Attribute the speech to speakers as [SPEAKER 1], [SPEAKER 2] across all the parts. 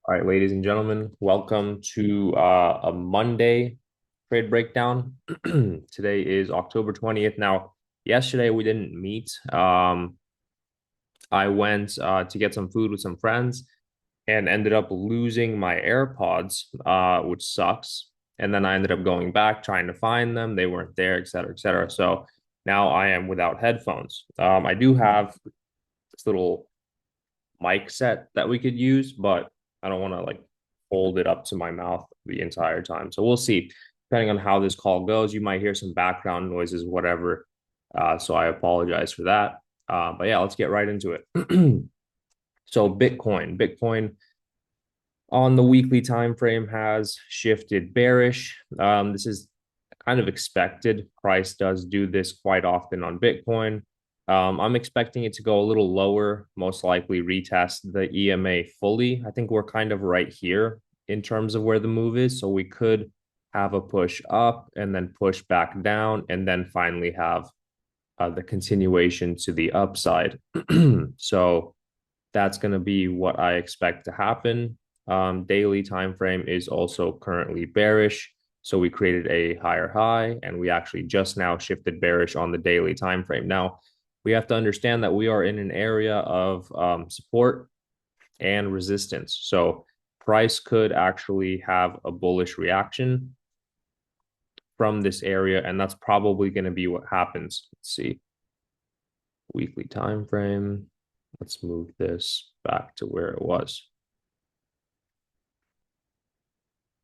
[SPEAKER 1] All right, ladies and gentlemen, welcome to a Monday trade breakdown. Today is October 20th. Now, yesterday we didn't meet. I went to get some food with some friends and ended up losing my AirPods, which sucks. And then I ended up going back trying to find them. They weren't there, et cetera, et cetera. So now I am without headphones. I do have this little mic set that we could use, but I don't want to like hold it up to my mouth the entire time. So we'll see. Depending on how this call goes, you might hear some background noises, whatever. So I apologize for that. But yeah, let's get right into it. So Bitcoin on the weekly time frame has shifted bearish. This is kind of expected. Price does do this quite often on Bitcoin. I'm expecting it to go a little lower, most likely retest the EMA fully. I think we're kind of right here in terms of where the move is. So we could have a push up and then push back down and then finally have the continuation to the upside. So that's going to be what I expect to happen. Daily time frame is also currently bearish. So we created a higher high and we actually just now shifted bearish on the daily time frame. Now, we have to understand that we are in an area of support and resistance. So price could actually have a bullish reaction from this area, and that's probably going to be what happens. Let's see. Weekly time frame. Let's move this back to where it was.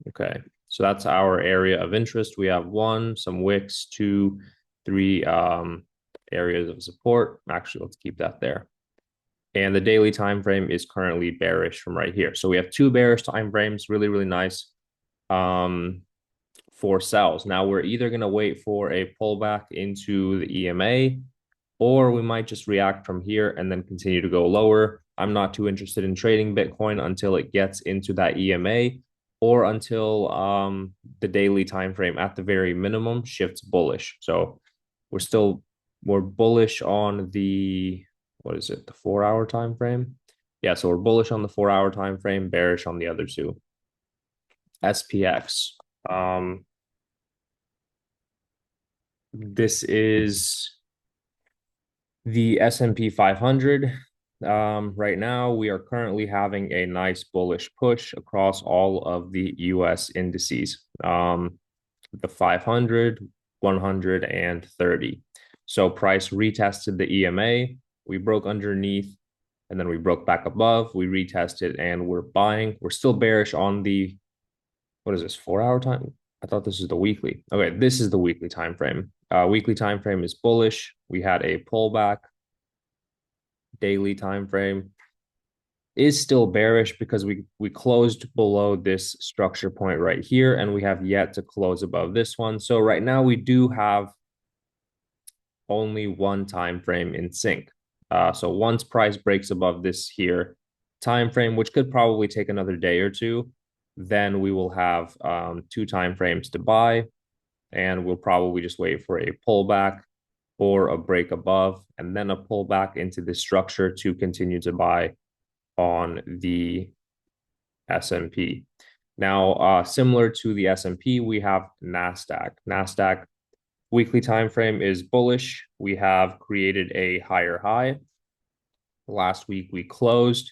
[SPEAKER 1] Okay, so that's our area of interest. We have one, some wicks, two, three areas of support. Actually, let's keep that there. And the daily time frame is currently bearish from right here. So we have two bearish time frames, really, really nice for sells. Now we're either going to wait for a pullback into the EMA, or we might just react from here and then continue to go lower. I'm not too interested in trading Bitcoin until it gets into that EMA or until the daily time frame at the very minimum shifts bullish. So we're bullish on the what is it, the 4 hour time frame? Yeah, so we're bullish on the 4 hour time frame, bearish on the other two. SPX. This is the S&P 500. Right now, we are currently having a nice bullish push across all of the US indices. The 500, 100, and 30. So price retested the EMA. We broke underneath and then we broke back above. We retested and we're buying. We're still bearish on the, what is this, 4 hour time? I thought this is the weekly. Okay, this is the weekly time frame. Weekly time frame is bullish. We had a pullback. Daily time frame is still bearish because we closed below this structure point right here, and we have yet to close above this one. So right now we do have only one time frame in sync. So once price breaks above this here time frame, which could probably take another day or two, then we will have two time frames to buy, and we'll probably just wait for a pullback or a break above, and then a pullback into this structure to continue to buy on the S&P. Now, similar to the S&P, we have NASDAQ. NASDAQ weekly time frame is bullish. We have created a higher high. Last week, we closed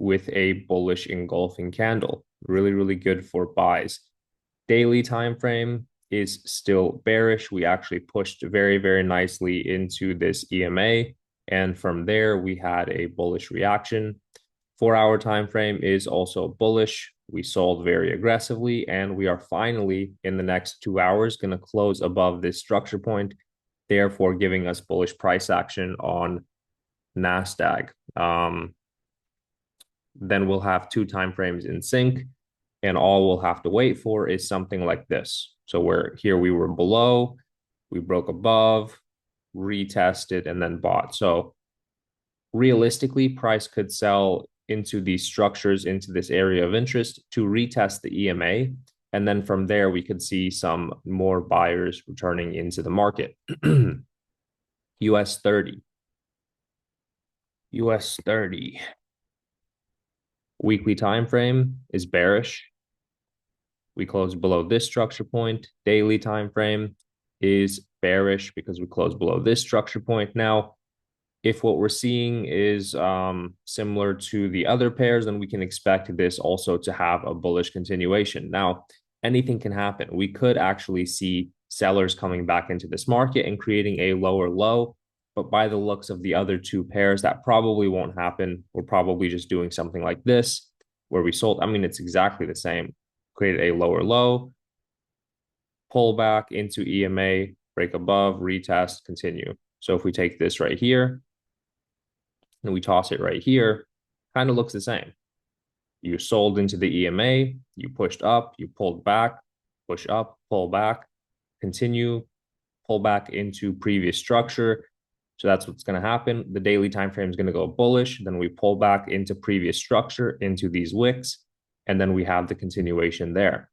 [SPEAKER 1] with a bullish engulfing candle. Really, really good for buys. Daily time frame is still bearish. We actually pushed very, very nicely into this EMA. And from there, we had a bullish reaction. 4 hour time frame is also bullish. We sold very aggressively, and we are finally in the next 2 hours going to close above this structure point, therefore giving us bullish price action on NASDAQ. Then we'll have two time frames in sync, and all we'll have to wait for is something like this. So where here we were below, we broke above, retested, and then bought. So realistically, price could sell into these structures, into this area of interest to retest the EMA. And then from there, we could see some more buyers returning into the market. US 30. US 30. Weekly time frame is bearish. We closed below this structure point. Daily time frame is bearish because we closed below this structure point. Now, if what we're seeing is similar to the other pairs, then we can expect this also to have a bullish continuation. Now, anything can happen. We could actually see sellers coming back into this market and creating a lower low. But by the looks of the other two pairs, that probably won't happen. We're probably just doing something like this where we sold. I mean, it's exactly the same. Created a lower low, pull back into EMA, break above, retest, continue. So if we take this right here, and we toss it right here, kind of looks the same. You sold into the EMA, you pushed up, you pulled back, push up, pull back, continue, pull back into previous structure. So that's what's going to happen. The daily time frame is going to go bullish. Then we pull back into previous structure, into these wicks, and then we have the continuation there.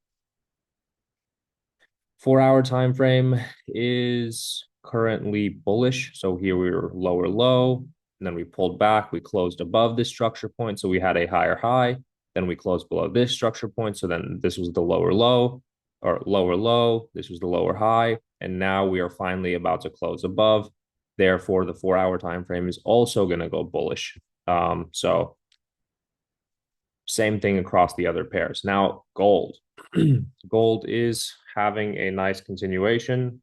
[SPEAKER 1] 4-hour time frame is currently bullish. So here we were lower low, and then we pulled back. We closed above this structure point. So we had a higher high. Then we closed below this structure point. So then this was the lower low or lower low. This was the lower high. And now we are finally about to close above. Therefore, the 4-hour time frame is also going to go bullish. So same thing across the other pairs. Now, gold. Gold is having a nice continuation.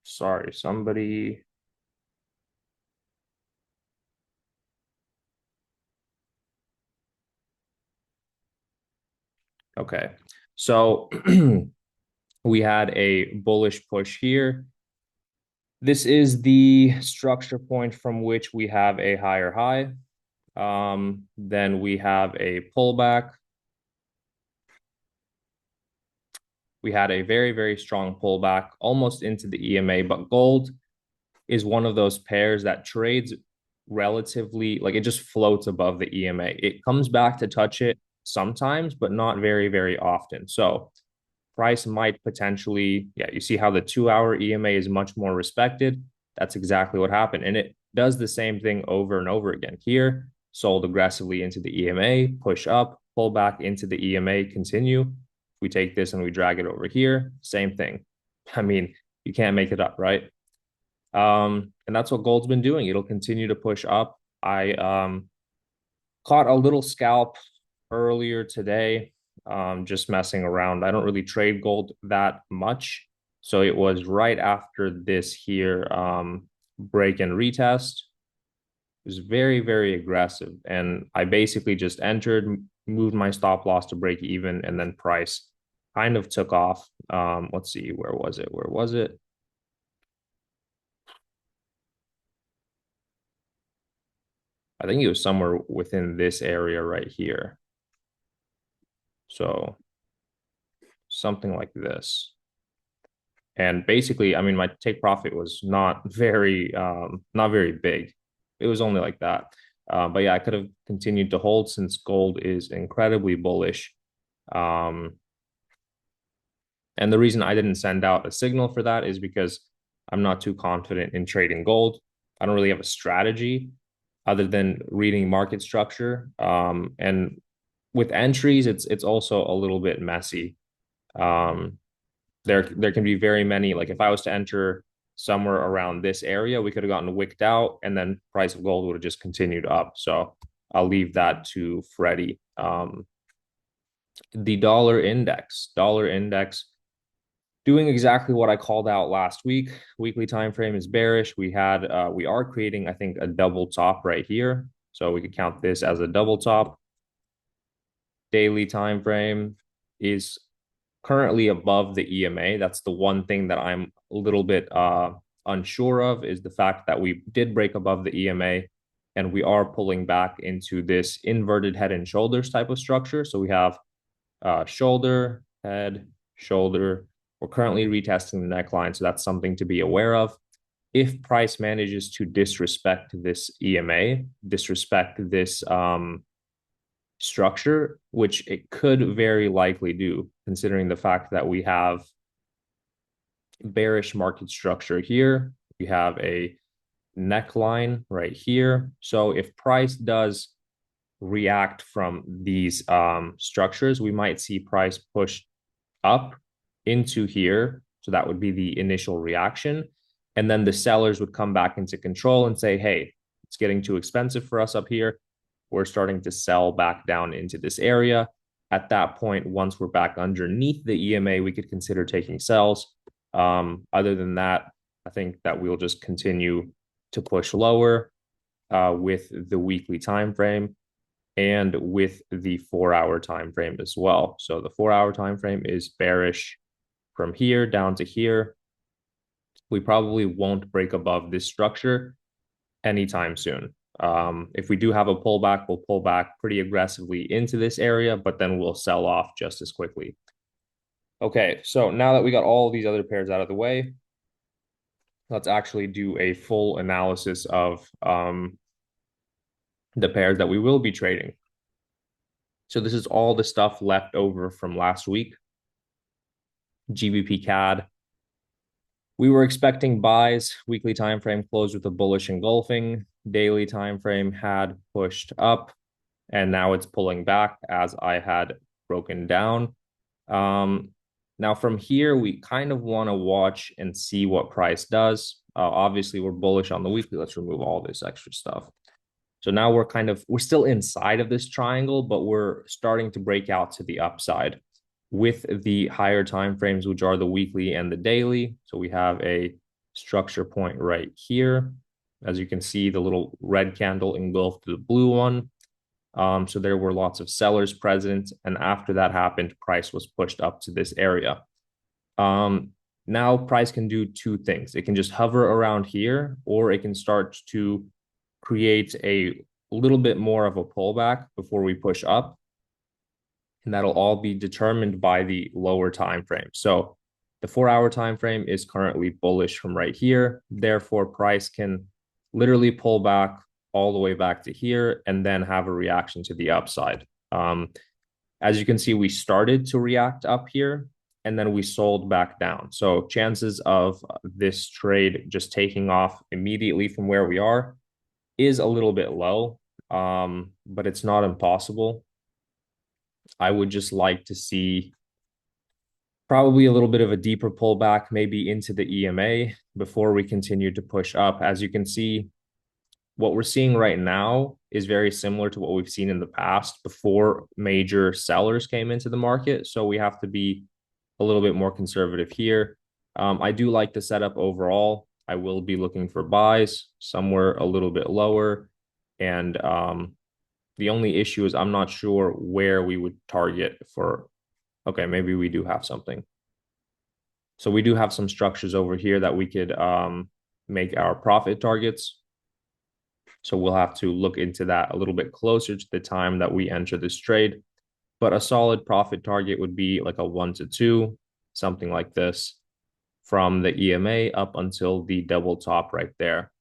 [SPEAKER 1] Sorry, somebody. Okay. So we had a bullish push here. This is the structure point from which we have a higher high. Then we have a pullback. We had a very, very strong pullback almost into the EMA, but gold is one of those pairs that trades relatively, like it just floats above the EMA. It comes back to touch it sometimes, but not very, very often. So price might potentially, yeah, you see how the 2-hour EMA is much more respected. That's exactly what happened. And it does the same thing over and over again. Here, sold aggressively into the EMA, push up, pull back into the EMA, continue. We take this and we drag it over here, same thing. I mean, you can't make it up, right? And that's what gold's been doing. It'll continue to push up. I caught a little scalp earlier today, just messing around. I don't really trade gold that much. So it was right after this here break and retest. It was very, very aggressive. And I basically just entered, moved my stop loss to break even, and then price kind of took off. Let's see, where was it? Where was it? I think it was somewhere within this area right here. So something like this. And basically, I mean, my take profit was not very big. It was only like that. But yeah, I could have continued to hold since gold is incredibly bullish. And the reason I didn't send out a signal for that is because I'm not too confident in trading gold. I don't really have a strategy other than reading market structure. And with entries, it's also a little bit messy. There can be very many. Like if I was to enter somewhere around this area, we could have gotten wicked out, and then price of gold would have just continued up. So I'll leave that to Freddie. The dollar index doing exactly what I called out last week. Weekly time frame is bearish. We are creating, I think, a double top right here. So we could count this as a double top. Daily time frame is currently above the EMA. That's the one thing that I'm a little bit unsure of, is the fact that we did break above the EMA and we are pulling back into this inverted head and shoulders type of structure. So we have shoulder, head, shoulder. We're currently retesting the neckline, so that's something to be aware of. If price manages to disrespect this EMA, disrespect this structure, which it could very likely do, considering the fact that we have bearish market structure here. We have a neckline right here. So if price does react from these structures, we might see price push up into here. So that would be the initial reaction. And then the sellers would come back into control and say, hey, it's getting too expensive for us up here. We're starting to sell back down into this area. At that point, once we're back underneath the EMA, we could consider taking sells. Other than that, I think that we'll just continue to push lower with the weekly time frame and with the 4 hour time frame as well. So the 4 hour time frame is bearish from here down to here. We probably won't break above this structure anytime soon. If we do have a pullback, we'll pull back pretty aggressively into this area, but then we'll sell off just as quickly. Okay, so now that we got all these other pairs out of the way, let's actually do a full analysis of the pairs that we will be trading. So this is all the stuff left over from last week. GBP CAD. We were expecting buys. Weekly time frame closed with a bullish engulfing. Daily time frame had pushed up, and now it's pulling back as I had broken down. Now from here, we kind of want to watch and see what price does. Obviously, we're bullish on the weekly. Let's remove all this extra stuff. So now we're still inside of this triangle, but we're starting to break out to the upside with the higher time frames, which are the weekly and the daily. So we have a structure point right here. As you can see, the little red candle engulfed the blue one. So there were lots of sellers present. And after that happened, price was pushed up to this area. Now price can do two things. It can just hover around here, or it can start to create a little bit more of a pullback before we push up. And that'll all be determined by the lower time frame. So the 4 hour time frame is currently bullish from right here. Therefore, price can literally pull back all the way back to here and then have a reaction to the upside. As you can see, we started to react up here and then we sold back down. So chances of this trade just taking off immediately from where we are is a little bit low, but it's not impossible. I would just like to see probably a little bit of a deeper pullback, maybe into the EMA before we continue to push up. As you can see, what we're seeing right now is very similar to what we've seen in the past before major sellers came into the market. So we have to be a little bit more conservative here. I do like the setup overall. I will be looking for buys somewhere a little bit lower. And the only issue is I'm not sure where we would target for. Okay, maybe we do have something. So we do have some structures over here that we could make our profit targets. So we'll have to look into that a little bit closer to the time that we enter this trade. But a solid profit target would be like a 1 to 2, something like this, from the EMA up until the double top right there.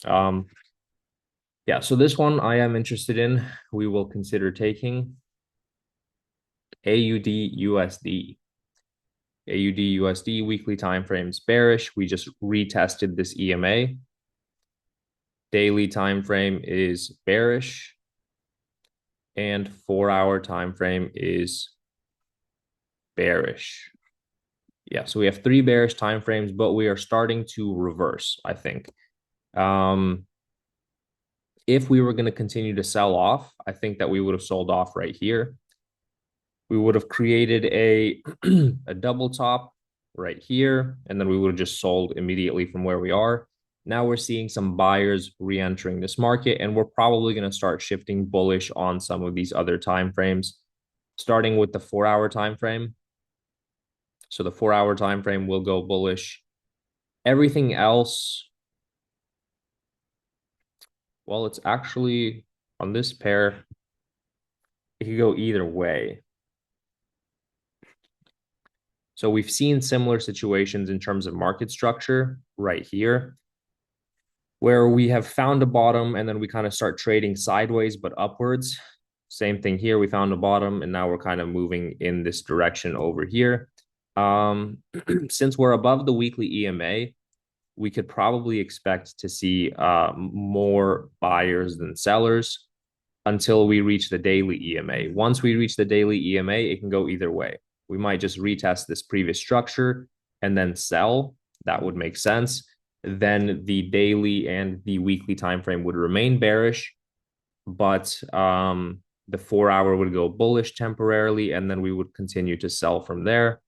[SPEAKER 1] Yeah, so this one I am interested in. We will consider taking AUD USD. AUD USD weekly time frames bearish. We just retested this EMA. Daily time frame is bearish. And 4 hour time frame is bearish. Yeah, so we have 3 bearish time frames, but we are starting to reverse, I think. If we were going to continue to sell off, I think that we would have sold off right here. We would have created a double top right here, and then we would have just sold immediately from where we are. Now we're seeing some buyers re-entering this market, and we're probably going to start shifting bullish on some of these other time frames, starting with the 4 hour time frame. So the 4 hour time frame will go bullish. Everything else, well, it's actually on this pair, it could go either way. So we've seen similar situations in terms of market structure right here, where we have found a bottom and then we kind of start trading sideways but upwards. Same thing here. We found a bottom and now we're kind of moving in this direction over here. Since we're above the weekly EMA, we could probably expect to see more buyers than sellers until we reach the daily EMA. Once we reach the daily EMA, it can go either way. We might just retest this previous structure and then sell. That would make sense. Then the daily and the weekly time frame would remain bearish, but the 4 hour would go bullish temporarily, and then we would continue to sell from there.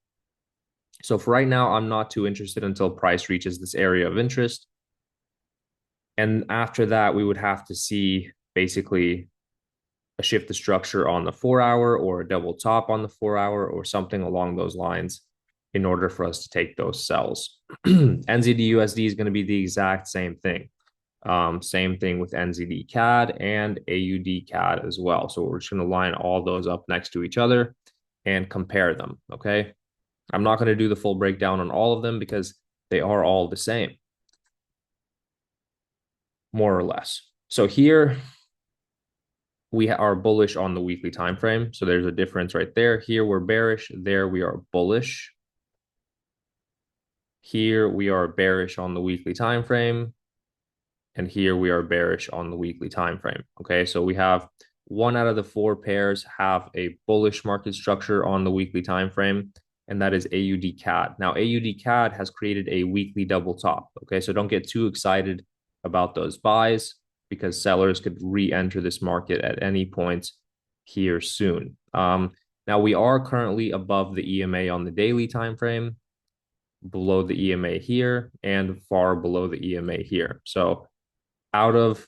[SPEAKER 1] So for right now, I'm not too interested until price reaches this area of interest. And after that, we would have to see basically a shift of structure on the 4 hour or a double top on the 4 hour or something along those lines in order for us to take those sells. NZD USD is going to be the exact same thing. Same thing with NZD CAD and AUD CAD as well. So we're just going to line all those up next to each other and compare them. Okay. I'm not going to do the full breakdown on all of them because they are all the same, more or less. So here we are bullish on the weekly time frame. So there's a difference right there. Here we're bearish. There we are bullish. Here we are bearish on the weekly time frame. And here we are bearish on the weekly time frame. Okay, so we have 1 out of the 4 pairs have a bullish market structure on the weekly time frame, and that is AUD CAD. Now, AUD CAD has created a weekly double top. Okay, so don't get too excited about those buys because sellers could re-enter this market at any point here soon. Now we are currently above the EMA on the daily time frame, below the EMA here, and far below the EMA here. So out of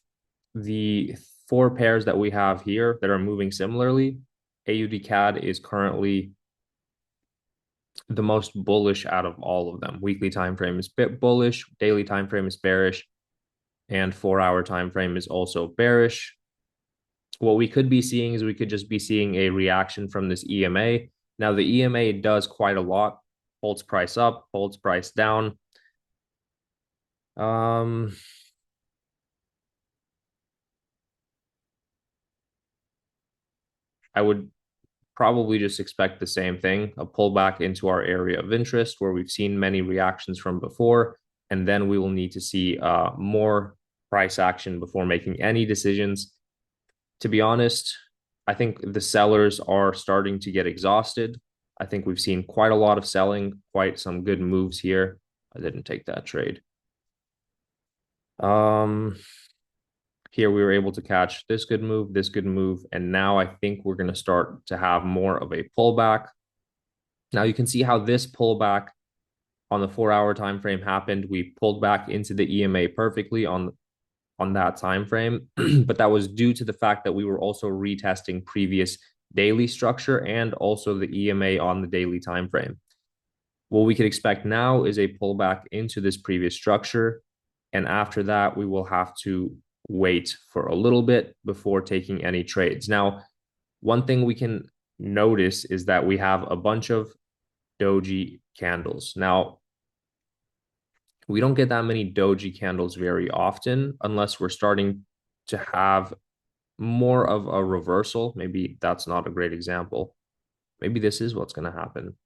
[SPEAKER 1] the 4 pairs that we have here that are moving similarly, AUD CAD is currently the most bullish out of all of them. Weekly time frame is bullish, daily time frame is bearish, and 4 hour time frame is also bearish. What we could be seeing is we could just be seeing a reaction from this EMA. Now the EMA does quite a lot, holds price up, holds price down. I would probably just expect the same thing, a pullback into our area of interest where we've seen many reactions from before, and then we will need to see more price action before making any decisions. To be honest, I think the sellers are starting to get exhausted. I think we've seen quite a lot of selling, quite some good moves here. I didn't take that trade. Here we were able to catch this good move, and now I think we're going to start to have more of a pullback. Now you can see how this pullback on the 4 hour time frame happened. We pulled back into the EMA perfectly on that time frame, but that was due to the fact that we were also retesting previous daily structure and also the EMA on the daily time frame. What we could expect now is a pullback into this previous structure, and after that we will have to wait for a little bit before taking any trades. Now, one thing we can notice is that we have a bunch of doji candles. Now, we don't get that many doji candles very often unless we're starting to have more of a reversal. Maybe that's not a great example. Maybe this is what's going to happen.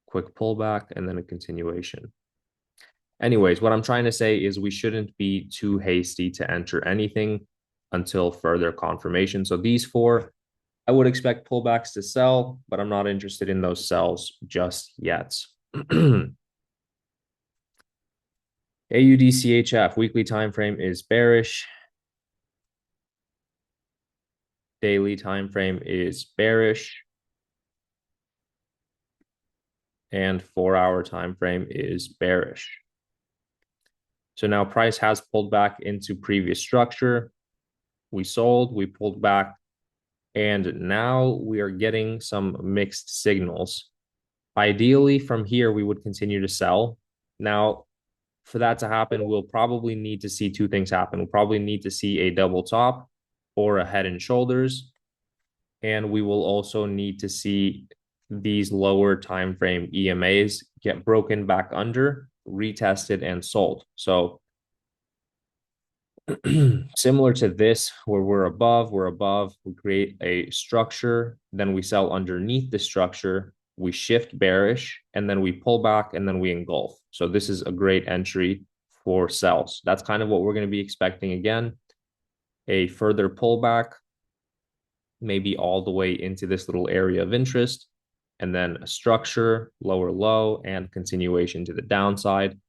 [SPEAKER 1] Quick pullback and then a continuation. Anyways, what I'm trying to say is we shouldn't be too hasty to enter anything until further confirmation. So these 4, I would expect pullbacks to sell, but I'm not interested in those sells just yet. AUDCHF weekly time frame is bearish. Daily time frame is bearish. And 4 hour time frame is bearish. So now price has pulled back into previous structure. We sold, we pulled back, and now we are getting some mixed signals. Ideally, from here, we would continue to sell. Now, for that to happen, we'll probably need to see 2 things happen. We'll probably need to see a double top or a head and shoulders. And we will also need to see these lower time frame EMAs get broken back under, retested, and sold. So similar to this, where we're above, we create a structure, then we sell underneath the structure, we shift bearish, and then we pull back, and then we engulf. So this is a great entry for sells. That's kind of what we're going to be expecting again. A further pullback, maybe all the way into this little area of interest, and then a structure, lower low, and continuation to the downside.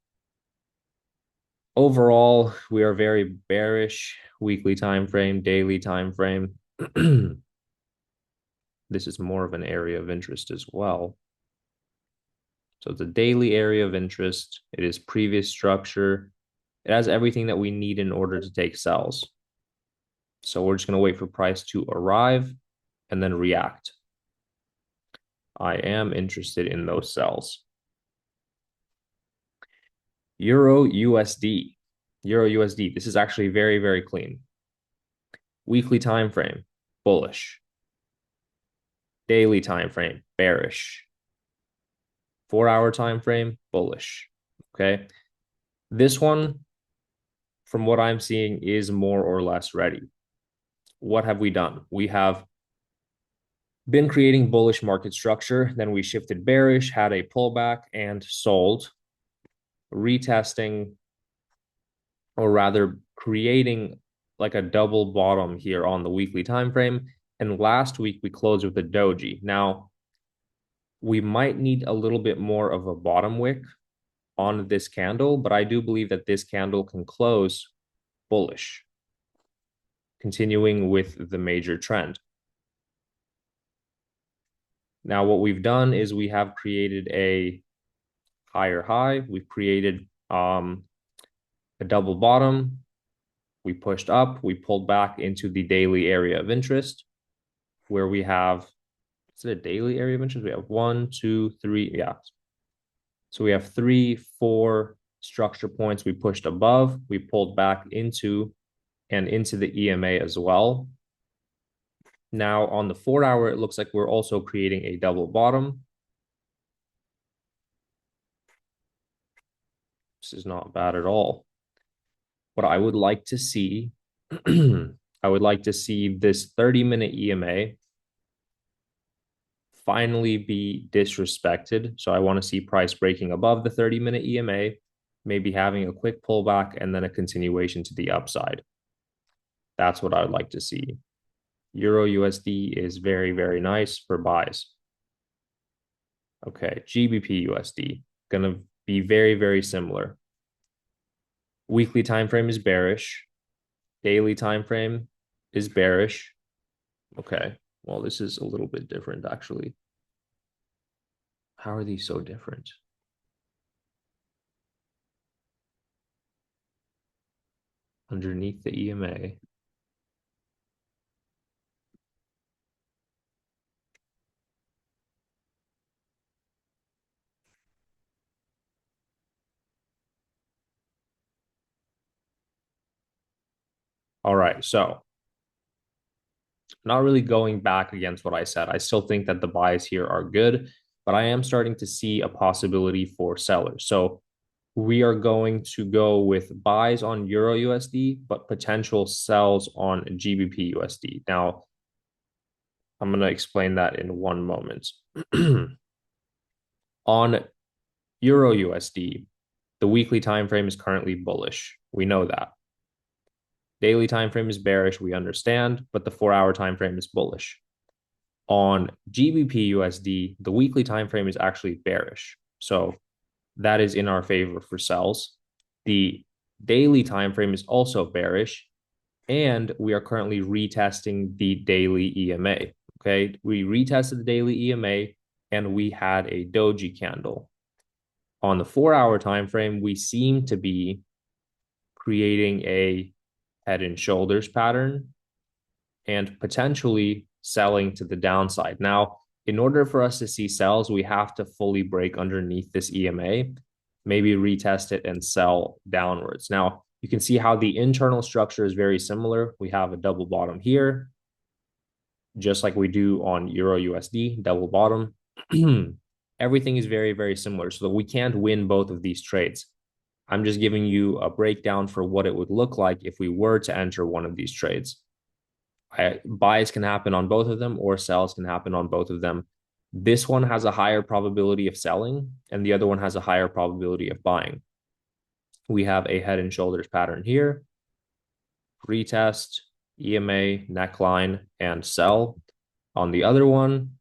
[SPEAKER 1] Overall, we are very bearish weekly time frame, daily time frame. This is more of an area of interest as well. So it's a daily area of interest. It is previous structure. It has everything that we need in order to take sells. So we're just going to wait for price to arrive and then react. I am interested in those sells. Euro USD. Euro USD. This is actually very, very clean. Weekly time frame, bullish. Daily time frame, bearish. 4-hour time frame, bullish. Okay. This one, from what I'm seeing, is more or less ready. What have we done? We have been creating bullish market structure. Then we shifted bearish, had a pullback, and sold, retesting, or rather creating like a double bottom here on the weekly time frame. And last week we closed with a doji. Now we might need a little bit more of a bottom wick on this candle, but I do believe that this candle can close bullish, continuing with the major trend. Now, what we've done is we have created a higher high. We've created a double bottom. We pushed up. We pulled back into the daily area of interest, where we have, is it a daily area of interest? We have 1, 2, 3. Yeah. So we have 3, 4 structure points. We pushed above. We pulled back into the EMA as well. Now on the 4-hour, it looks like we're also creating a double bottom. This is not bad at all. What I would like to see, I would like to see this 30-minute EMA finally be disrespected. So I want to see price breaking above the 30-minute EMA, maybe having a quick pullback and then a continuation to the upside. That's what I would like to see. Euro USD is very, very nice for buys. Okay, GBP USD, going to be very, very similar. Weekly time frame is bearish. Daily time frame is bearish. Okay, well, this is a little bit different, actually. How are these so different? Underneath the EMA. All right, so not really going back against what I said. I still think that the buys here are good, but I am starting to see a possibility for sellers. So we are going to go with buys on Euro USD, but potential sells on GBP USD. Now, I'm going to explain that in one moment. On Euro USD, the weekly time frame is currently bullish. We know that. Daily time frame is bearish, we understand, but the 4-hour time frame is bullish. On GBP USD, the weekly time frame is actually bearish. So that is in our favor for sells. The daily time frame is also bearish, and we are currently retesting the daily EMA. Okay, we retested the daily EMA and we had a doji candle. On the 4-hour time frame, we seem to be creating a head and shoulders pattern and potentially selling to the downside. Now, in order for us to see sells, we have to fully break underneath this EMA, maybe retest it and sell downwards. Now, you can see how the internal structure is very similar. We have a double bottom here, just like we do on Euro USD, double bottom. Everything is very, very similar. So we can't win both of these trades. I'm just giving you a breakdown for what it would look like if we were to enter one of these trades. Buys can happen on both of them, or sells can happen on both of them. This one has a higher probability of selling, and the other one has a higher probability of buying. We have a head and shoulders pattern here, retest, EMA, neckline, and sell. On the other one,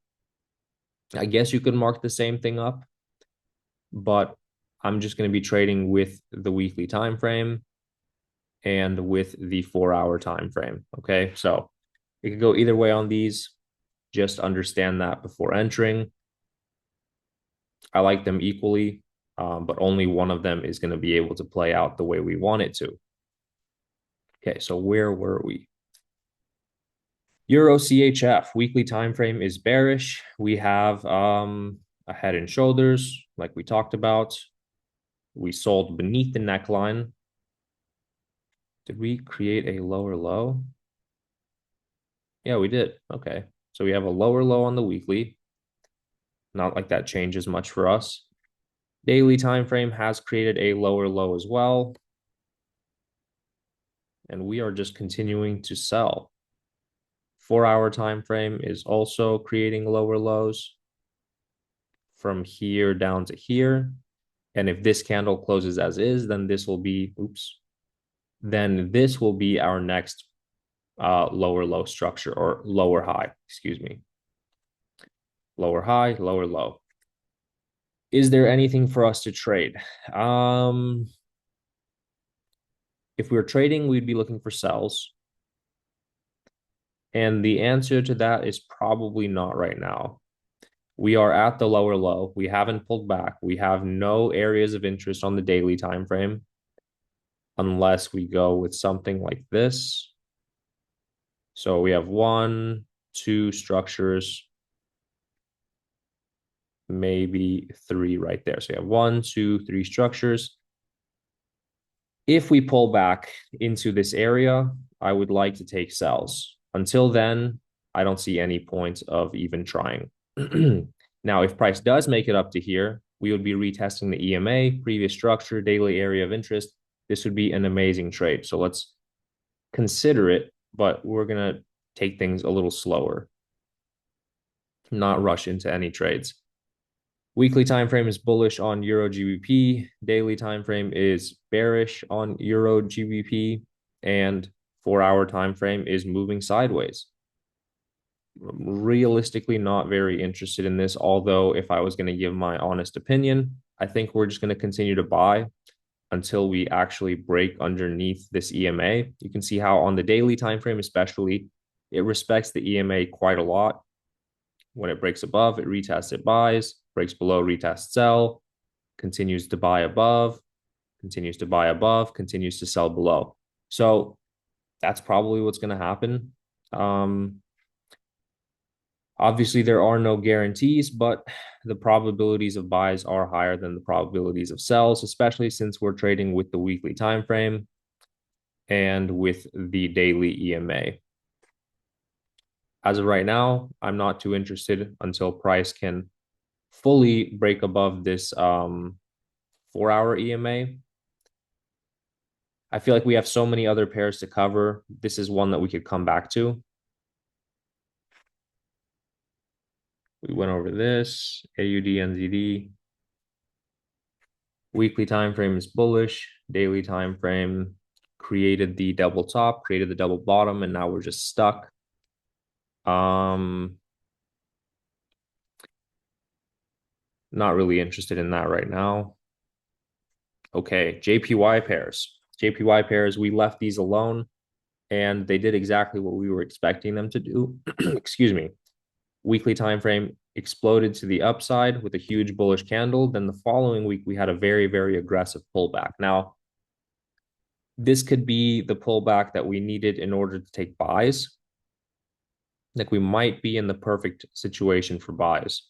[SPEAKER 1] I guess you could mark the same thing up, but I'm just going to be trading with the weekly time frame and with the 4-hour time frame. Okay, so it could go either way on these. Just understand that before entering. I like them equally, but only one of them is going to be able to play out the way we want it to. Okay, so where were we? Euro CHF weekly time frame is bearish. We have a head and shoulders, like we talked about. We sold beneath the neckline. Did we create a lower low? Yeah, we did. Okay. So we have a lower low on the weekly. Not like that changes much for us. Daily time frame has created a lower low as well. And we are just continuing to sell. 4-hour time frame is also creating lower lows from here down to here. And if this candle closes as is, then this will be, then this will be our next lower low structure, or lower high, excuse me. Lower high, lower low. Is there anything for us to trade? If we were trading, we'd be looking for sells. And the answer to that is probably not right now. We are at the lower low. We haven't pulled back. We have no areas of interest on the daily time frame unless we go with something like this. So we have 1, 2 structures, maybe 3 right there. So you have 1, 2, 3 structures. If we pull back into this area, I would like to take sells. Until then, I don't see any point of even trying. Now, if price does make it up to here, we would be retesting the EMA, previous structure, daily area of interest. This would be an amazing trade. So let's consider it, but we're going to take things a little slower, not rush into any trades. Weekly time frame is bullish on Euro GBP. Daily time frame is bearish on Euro GBP, and 4-hour time frame is moving sideways. Realistically, not very interested in this. Although, if I was going to give my honest opinion, I think we're just going to continue to buy until we actually break underneath this EMA. You can see how on the daily time frame, especially, it respects the EMA quite a lot. When it breaks above, it retests, it buys, breaks below, retests, sell, continues to buy above, continues to buy above, continues to sell below. So that's probably what's going to happen. Obviously, there are no guarantees, but the probabilities of buys are higher than the probabilities of sells, especially since we're trading with the weekly time frame and with the daily EMA. As of right now, I'm not too interested until price can fully break above this 4-hour EMA. I feel like we have so many other pairs to cover. This is one that we could come back to. We went over this, AUD, NZD. Weekly time frame is bullish. Daily time frame created the double top, created the double bottom, and now we're just stuck. Not really interested in that right now. Okay, JPY pairs. JPY pairs, we left these alone, and they did exactly what we were expecting them to do. Excuse me. Weekly time frame exploded to the upside with a huge bullish candle. Then the following week, we had a very, very aggressive pullback. Now, this could be the pullback that we needed in order to take buys. Like, we might be in the perfect situation for buys.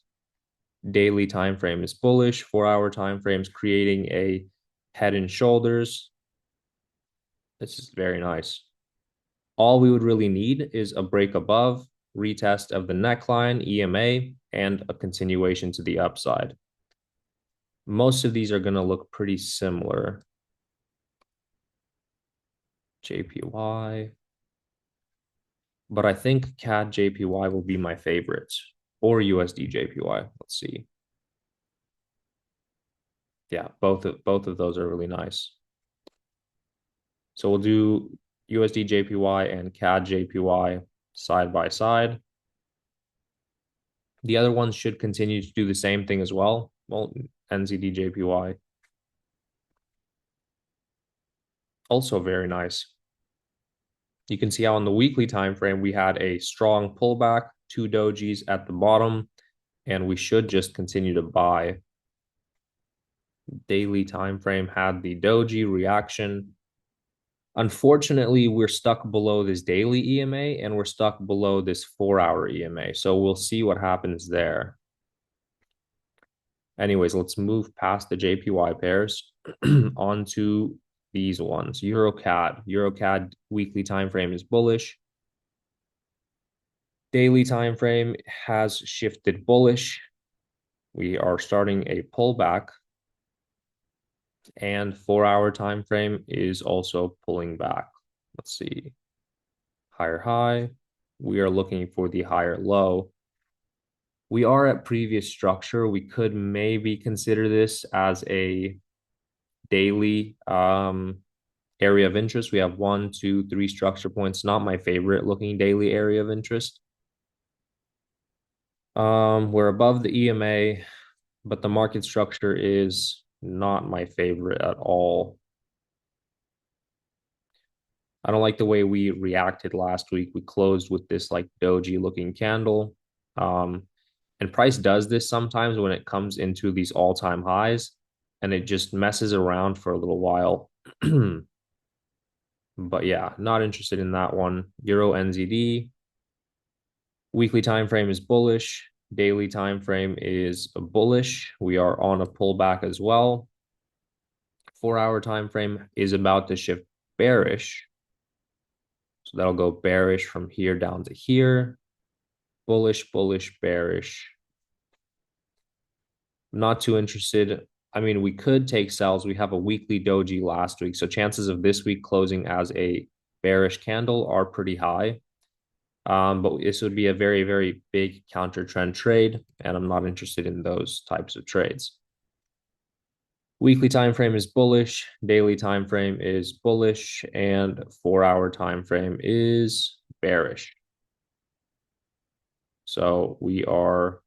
[SPEAKER 1] Daily time frame is bullish. 4-hour time frames creating a head and shoulders. This is very nice. All we would really need is a break above, retest of the neckline, EMA, and a continuation to the upside. Most of these are going to look pretty similar. JPY. But I think CAD JPY will be my favorite. or USD JPY. Let's see. Yeah, both of those are really nice. So we'll do USD JPY and CAD JPY side by side. The other ones should continue to do the same thing as well. Well, NZD JPY also very nice. You can see how on the weekly time frame we had a strong pullback, two dojis at the bottom, and we should just continue to buy. Daily time frame had the doji reaction. Unfortunately, we're stuck below this daily EMA and we're stuck below this 4-hour EMA. So we'll see what happens there. Anyways, let's move past the JPY pairs onto these ones. EuroCAD. EuroCAD weekly time frame is bullish. Daily time frame has shifted bullish. We are starting a pullback, and 4-hour time frame is also pulling back. Let's see. Higher high. We are looking for the higher low. We are at previous structure. We could maybe consider this as a daily area of interest. We have 1, 2, 3 structure points. Not my favorite looking daily area of interest. We're above the EMA, but the market structure is not my favorite at all. I don't like the way we reacted last week. We closed with this like doji looking candle. And price does this sometimes when it comes into these all-time highs and it just messes around for a little while. But yeah, not interested in that one. Euro NZD. Weekly time frame is bullish. Daily time frame is bullish. We are on a pullback as well. 4-hour time frame is about to shift bearish. So that'll go bearish from here down to here. Bullish, bullish, bearish. Not too interested. I mean, we could take sells. We have a weekly doji last week. So chances of this week closing as a bearish candle are pretty high. But this would be a very, very big counter trend trade, and I'm not interested in those types of trades. Weekly time frame is bullish, daily time frame is bullish, and 4-hour time frame is bearish. So we are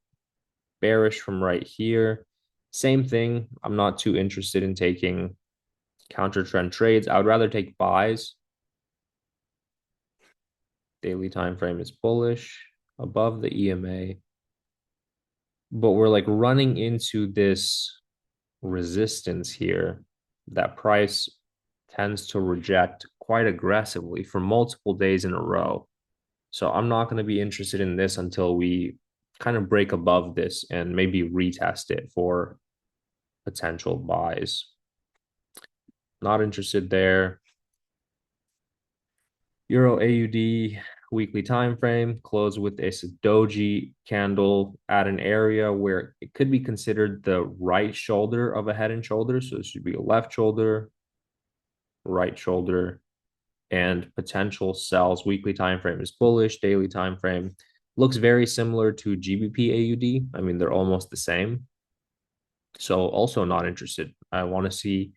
[SPEAKER 1] bearish from right here. Same thing. I'm not too interested in taking counter trend trades. I would rather take buys. Daily time frame is bullish above the EMA. But we're like running into this resistance here that price tends to reject quite aggressively for multiple days in a row. So I'm not going to be interested in this until we kind of break above this and maybe retest it for potential buys. Not interested there. Euro AUD weekly time frame closed with a doji candle at an area where it could be considered the right shoulder of a head and shoulder. So this should be a left shoulder, right shoulder, and potential sells. Weekly time frame is bullish. Daily time frame looks very similar to GBP AUD. I mean, they're almost the same. So also not interested. I want to see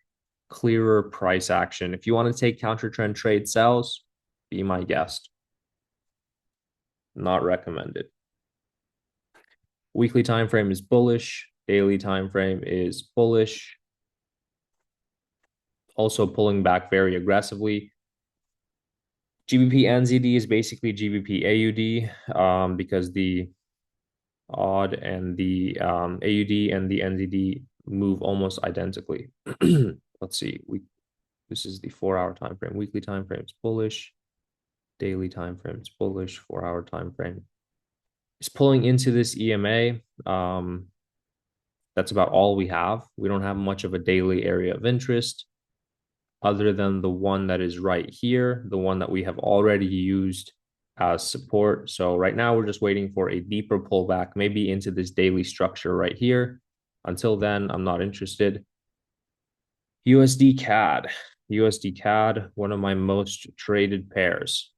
[SPEAKER 1] clearer price action. If you want to take counter trend trade sells, be my guest. Not recommended. Weekly time frame is bullish. Daily time frame is bullish. Also pulling back very aggressively. GBP NZD is basically GBP AUD because the odd and the AUD and the NZD move almost identically. Let's see. This is the 4-hour time frame. Weekly time frame is bullish. Daily time frame is bullish. 4-hour time frame is pulling into this EMA. That's about all we have. We don't have much of a daily area of interest other than the one that is right here, the one that we have already used as support. So right now we're just waiting for a deeper pullback, maybe into this daily structure right here. Until then, I'm not interested. USD CAD. USD CAD, one of my most traded pairs.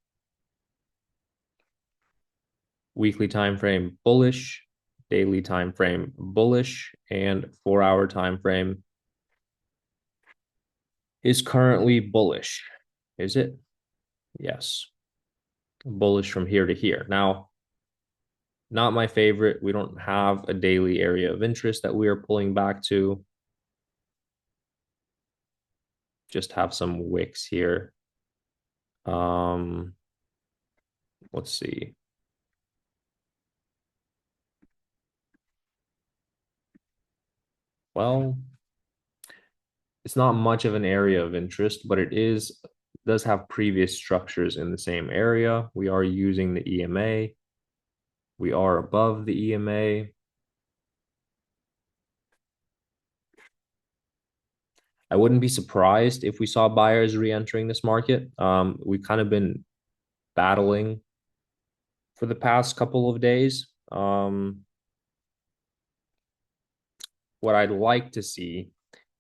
[SPEAKER 1] Weekly time frame bullish, daily time frame bullish, and 4-hour time frame is currently bullish. Is it? Yes. Bullish from here to here. Now, not my favorite. We don't have a daily area of interest that we are pulling back to. Just have some wicks here. Um, let's see. Well, it's not much of an area of interest, but does have previous structures in the same area. We are using the EMA. We are above the EMA. I wouldn't be surprised if we saw buyers re-entering this market. We've kind of been battling for the past couple of days. What I'd like to see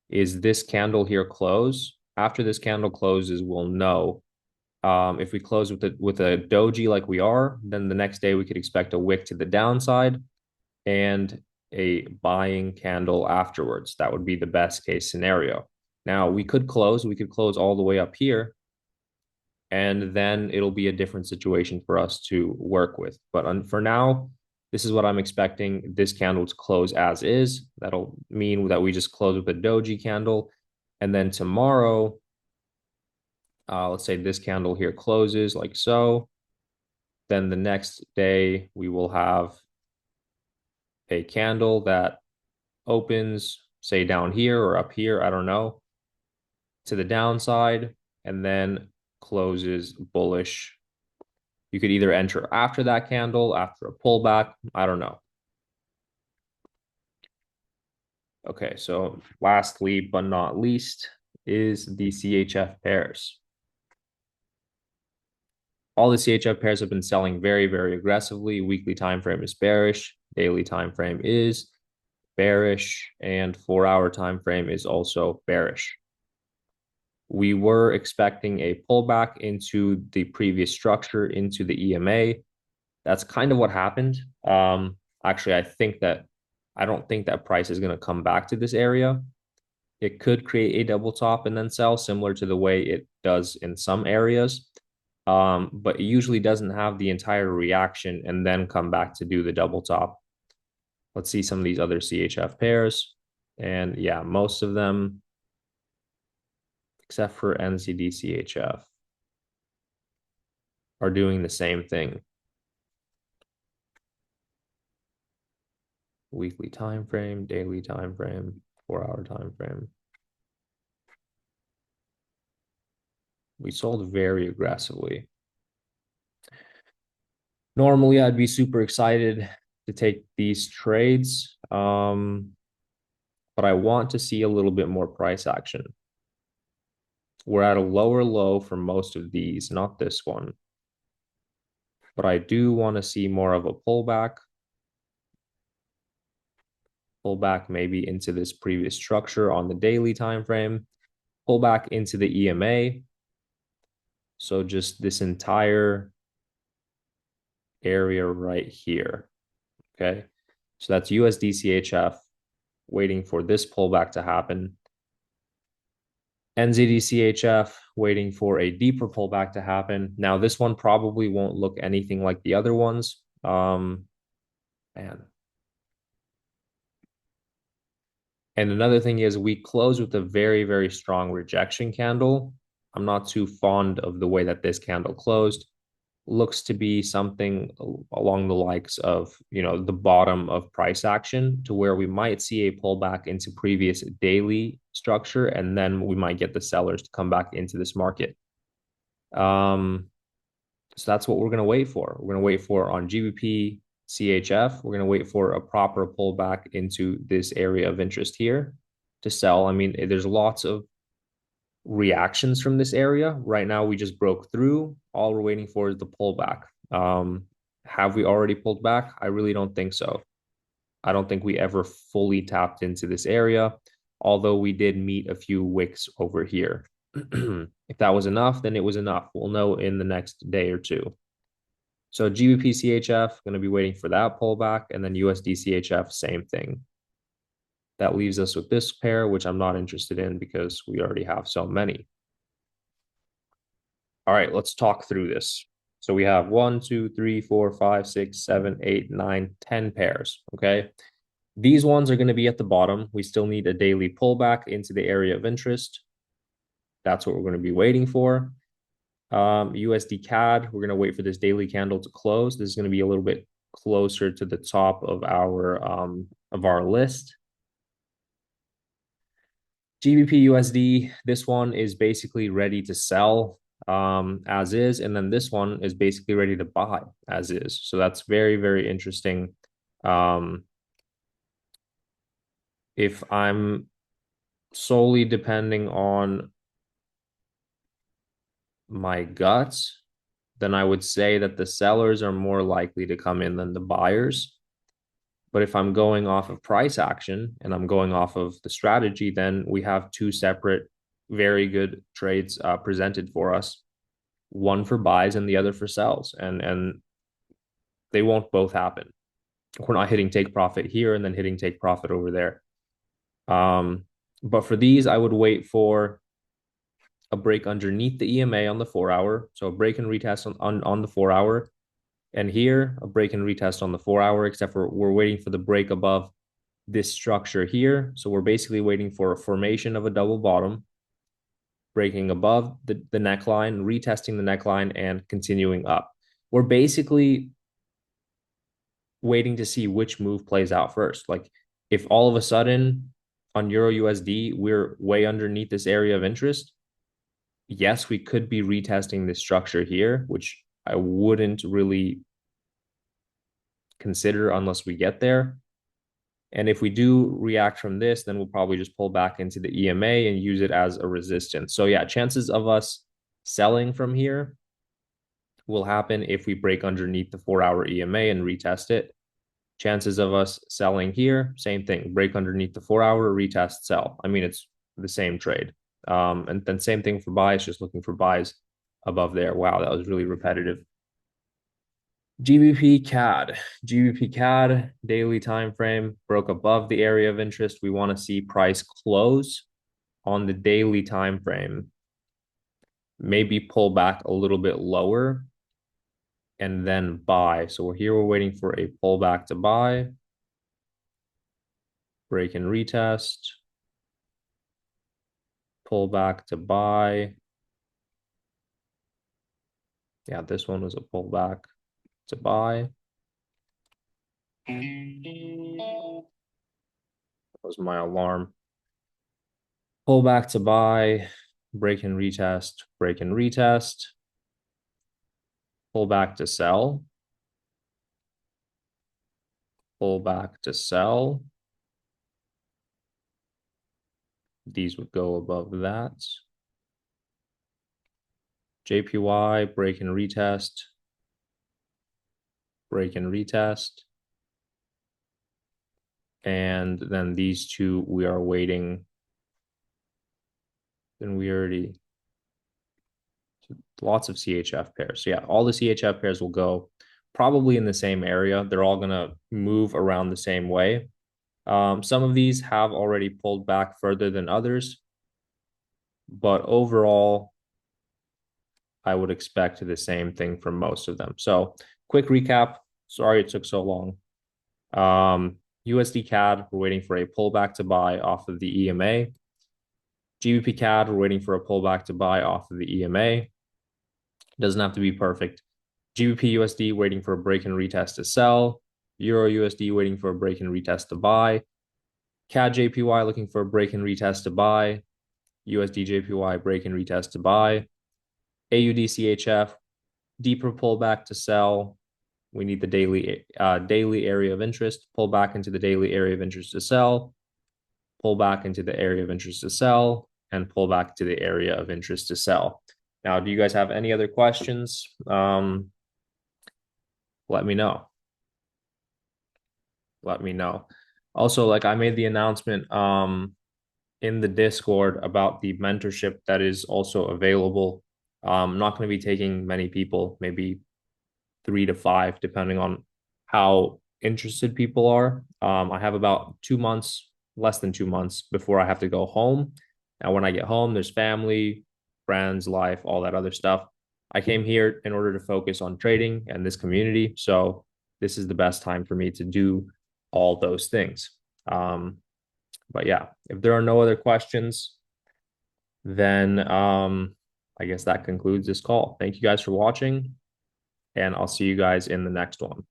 [SPEAKER 1] is this candle here close. After this candle closes, we'll know. If we close with a doji like we are, then the next day we could expect a wick to the downside and a buying candle afterwards. That would be the best case scenario. Now we could close all the way up here, and then it'll be a different situation for us to work with. But for now, this is what I'm expecting this candle to close as is. That'll mean that we just close with a doji candle. And then tomorrow, let's say this candle here closes like so. Then the next day, we will have a candle that opens, say down here or up here, I don't know, to the downside, and then closes bullish. You could either enter after that candle, after a pullback, I don't know. Okay, so lastly but not least is the CHF pairs. All the CHF pairs have been selling very, very aggressively. Weekly time frame is bearish, daily time frame is bearish, and 4-hour time frame is also bearish. We were expecting a pullback into the previous structure, into the EMA. That's kind of what happened. Actually, I don't think that price is going to come back to this area. It could create a double top and then sell, similar to the way it does in some areas. But it usually doesn't have the entire reaction and then come back to do the double top. Let's see some of these other CHF pairs. And yeah, most of them, except for NZD-CHF, are doing the same thing. Weekly time frame, daily time frame, 4-hour time frame. We sold very aggressively. Normally, I'd be super excited to take these trades, but I want to see a little bit more price action. We're at a lower low for most of these, not this one. But I do want to see more of a pullback. Pullback maybe into this previous structure on the daily time frame. Pullback into the EMA. So just this entire area right here. Okay. So that's USD CHF waiting for this pullback to happen. NZD CHF waiting for a deeper pullback to happen. Now, this one probably won't look anything like the other ones. Man. And another thing is we close with a very, very strong rejection candle. I'm not too fond of the way that this candle closed. Looks to be something along the likes of, the bottom of price action, to where we might see a pullback into previous daily structure, and then we might get the sellers to come back into this market. So that's what we're going to wait for. We're going to wait for on GBP, CHF. We're going to wait for a proper pullback into this area of interest here to sell. I mean, there's lots of reactions from this area. Right now, we just broke through. All we're waiting for is the pullback. Have we already pulled back? I really don't think so. I don't think we ever fully tapped into this area, although we did meet a few wicks over here. If that was enough, then it was enough. We'll know in the next day or two. So GBP CHF, going to be waiting for that pullback, and then USD CHF, same thing. That leaves us with this pair, which I'm not interested in because we already have so many. All right, let's talk through this. So we have 1, 2, 3, 4, 5, 6, 7, 8, 9, 10 pairs. Okay. These ones are going to be at the bottom. We still need a daily pullback into the area of interest. That's what we're going to be waiting for. USD CAD, we're going to wait for this daily candle to close. This is going to be a little bit closer to the top of our list. GBP USD, this one is basically ready to sell as is, and then this one is basically ready to buy as is. So that's very, very interesting. If I'm solely depending on my guts, then I would say that the sellers are more likely to come in than the buyers. But if I'm going off of price action and I'm going off of the strategy, then we have two separate, very good trades presented for us, one for buys and the other for sells. And they won't both happen. We're not hitting take profit here and then hitting take profit over there. But for these, I would wait for a break underneath the EMA on the 4-hour. So a break and retest on the 4-hour. And here, a break and retest on the 4-hour, except for we're waiting for the break above this structure here. So we're basically waiting for a formation of a double bottom, breaking above the neckline, retesting the neckline, and continuing up. We're basically waiting to see which move plays out first. Like if all of a sudden on Euro USD, we're way underneath this area of interest, yes, we could be retesting this structure here, which I wouldn't really consider unless we get there. And if we do react from this, then we'll probably just pull back into the EMA and use it as a resistance. So yeah, chances of us selling from here will happen if we break underneath the 4-hour EMA and retest it. Chances of us selling here, same thing, break underneath the 4-hour, retest, sell. I mean, it's the same trade. And then same thing for buys, just looking for buys above there. Wow, that was really repetitive. GBP CAD. GBP CAD daily time frame broke above the area of interest. We want to see price close on the daily time frame. Maybe pull back a little bit lower and then buy. So we're waiting for a pullback to buy. Break and retest. Pull back to buy. Yeah, this one was a pullback to buy. That was my alarm. Pull back to buy, break and retest, break and retest. Pull back to sell. Pull back to sell. These would go above that. JPY, break and retest. Break and retest. And then these two, we are waiting. Then we already, lots of CHF pairs. So yeah, all the CHF pairs will go probably in the same area. They're all going to move around the same way. Some of these have already pulled back further than others, but overall, I would expect the same thing from most of them. So quick recap. Sorry it took so long. USD CAD, we're waiting for a pullback to buy off of the EMA. GBP CAD, we're waiting for a pullback to buy off of the EMA. Doesn't have to be perfect. GBP USD waiting for a break and retest to sell. Euro USD waiting for a break and retest to buy. CAD JPY looking for a break and retest to buy. USD JPY break and retest to buy. AUD CHF deeper pullback to sell. We need the daily area of interest. Pull back into the daily area of interest to sell. Pull back into the area of interest to sell, and pull back to the area of interest to sell. Now, do you guys have any other questions? Let me know. Let me know. Also, like I made the announcement in the Discord about the mentorship that is also available. I'm not going to be taking many people, maybe 3 to 5, depending on how interested people are. I have about 2 months, less than 2 months before I have to go home. And when I get home, there's family, friends, life, all that other stuff. I came here in order to focus on trading and this community. So this is the best time for me to do all those things. Um, but yeah, if there are no other questions, then I guess that concludes this call. Thank you guys for watching, and I'll see you guys in the next one.